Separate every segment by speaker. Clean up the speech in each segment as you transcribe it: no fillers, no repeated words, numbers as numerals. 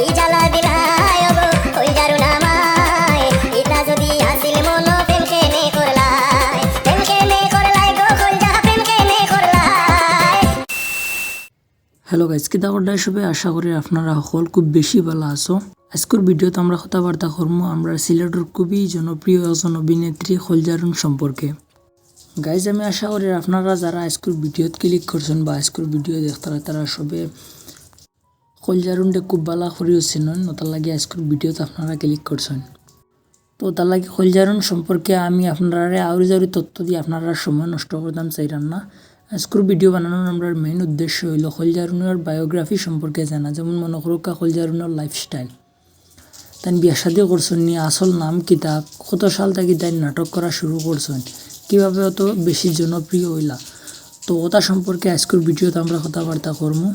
Speaker 1: কি জ্বালা দিলাই ওগো কইলারু নামায় ইতা যদি আসিল মনো প্রেম কেনে করলাই গো কইলা প্রেম কেনে করলাই।
Speaker 2: হ্যালো গাইজ, কিতা করডাই সবে আশা করি আপনারা সকল খুব বেশি ভালো আছো। আজকের ভিডিওতে আমরা কথাবার্তা করবো আমরা সিলেটের খুবই জনপ্রিয় একজন অভিনেত্রী খলজারুন সম্পর্কে। গাইজ, আমি আশা করি আপনারা যারা আজকের ভিডিওত ক্লিক করছেন বা আজকের ভিডিও দেখতারা তারা সবে খলজারুনটা খুব ভালো করিও চিনেন, তার লাগে আজকের ভিডিওতে আপনারা ক্লিক করছেন। তো তার লাগে খলজারুন সম্পর্কে আমি আপনারা আউরি জাউরি তথ্য দিয়ে আপনারা সময় নষ্ট করতাম চাইলাম না। আজকের ভিডিও বানানোর আমরা মেইন উদ্দেশ্য হইল খলজারুনের বায়োগ্রাফি সম্পর্কে জানা। যেমন মনে করুক খলজারুনের লাইফস্টাইল, তাই বিয়া শাদি করছেন নি, আসল নাম কিতা, কত সাল থেকে তাই নাটক করা শুরু করছেন, কীভাবে অত বেশি জনপ্রিয় হইলা, তো ওটা সম্পর্কে আজকের ভিডিওতে আমরা কথাবার্তা করবো।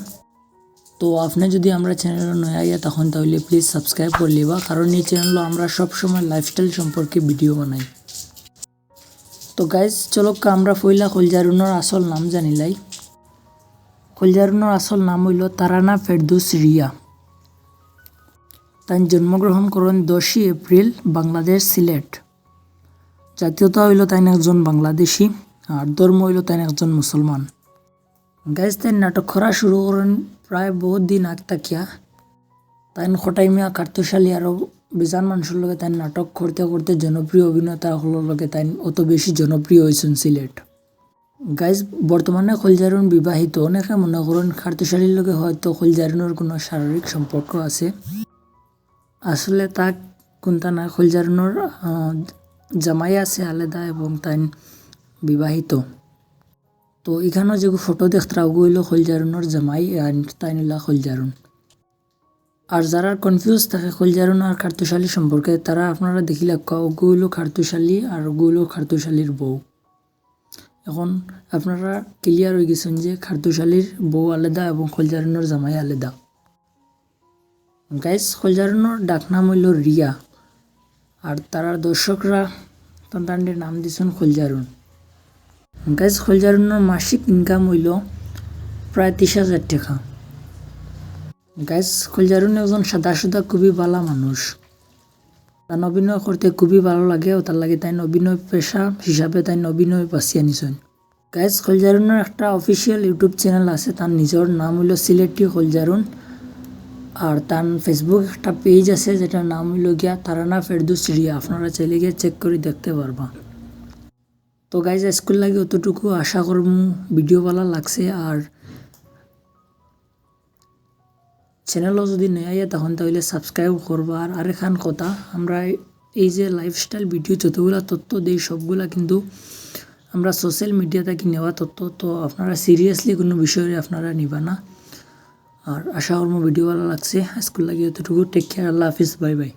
Speaker 2: তো আপনি যদি আমরা চ্যানেলে নয়া আইয়া তখন তাহলে প্লিজ সাবস্ক্রাইব করে লিবা, কারণ এই চ্যানেলে আমরা সবসময় লাইফস্টাইল সম্পর্কে ভিডিও বানাই। তো গাইজ চলক আমরা পইলা খলজারুনের আসল নাম জানিলাই। খলজারুনের আসল নাম হইল তারানা ফেরদৌস রিয়া। তাই জন্মগ্রহণ করেন 10 এপ্রিল, বাংলাদেশ, সিলেট। জাতীয়তা হইল তাই একজন বাংলাদেশি, আর ধর্ম হইল তাই একজন মুসলমান। গাইজ তাই নাটক করা শুরু করেন প্রায় বহুত দিন আগ তাকিয়া। তাই খটাইমিয়া কার্তুশালী আরও বেজান মানুষের লগে তাই নাটক করতে করতে জনপ্রিয় অভিনেতাগুলোর লগে তাই অত বেশি জনপ্রিয় হয়েছেন সিলেট। গাইজ বর্তমানে খলজারুন বিবাহিত। অনেকে মনে করেন কার্তুশালীর লগে হয়তো খলজারুনের কোনো শারীরিক সম্পর্ক আছে, আসলে তা কোনটা না। খলজারুনের জামাই আছে আলাদা এবং তাই বিবাহিত। তো এখানেও যে ফটো দেখতে ওগুলো খলজারুনের জামাই তাই নিলা খলজারুন। আর যারা কনফিউজ থাকে খলজারুন আর কার্তুশালী সম্পর্কে, তারা আপনারা দেখিলে ওগুলো কার্তুশালী আর ওগুলো কার্তুশালীর বউ। এখন আপনারা ক্লিয়ার হয়ে গেছেন যে কার্তুশালীর বউ আলাদা এবং খলজারুনের জামাই আলাদা। গাইজ খলজারুনের ডাকনাম হইল রিয়া, আর তারা দর্শকরা তাদের নাম দিয়েছেন খলজারুন। গাইজ খলজারুনের মাসিক ইনকাম হইল প্রায় 30,000 টাকা। গাইজ খলজারুন একজন সাদা খুবই ভালো মানুষ। তার অভিনয় করতে খুবই ভালো লাগে ও তার লাগে তাই অভিনয় পেশা হিসাবে তাই অভিনয় বাছিয়ে নিছেন। গাইজ খলজারুনের একটা অফিসিয়াল ইউটিউব চ্যানেল আছে, তার নিজের নাম হইল সিলেটি খলজারুন। আর তার ফেসবুক একটা পেজ আছে যেটার নাম হইল গিয়া তারানা ফেরদৌস রিয়া। আপনারা চাইলে গিয়ে চেক করে দেখতে পারবা। তো গাইজ স্কুল লাগে অতটুকু আশা করব ভিডিও ভালো লাগছে। আর চ্যানেলও যদি নেই আইয়া তখন তাহলে সাবস্ক্রাইব করবা। আর এখান কথা, আমরা এই যে লাইফস্টাইল ভিডিও যতগুলা তথ্য দিই সবগুলা কিন্তু আমরা সোশ্যাল মিডিয়া থেকে নেওয়া তথ্য, তো আপনারা সিরিয়াসলি কোনো বিষয়ে আপনারা নিবা না। আর আশা করব ভিডিও ভালো লাগছে। স্কুল লাগে এতটুকু। টেক কেয়ার, আল্লাহ হাফিজ, বাই বাই।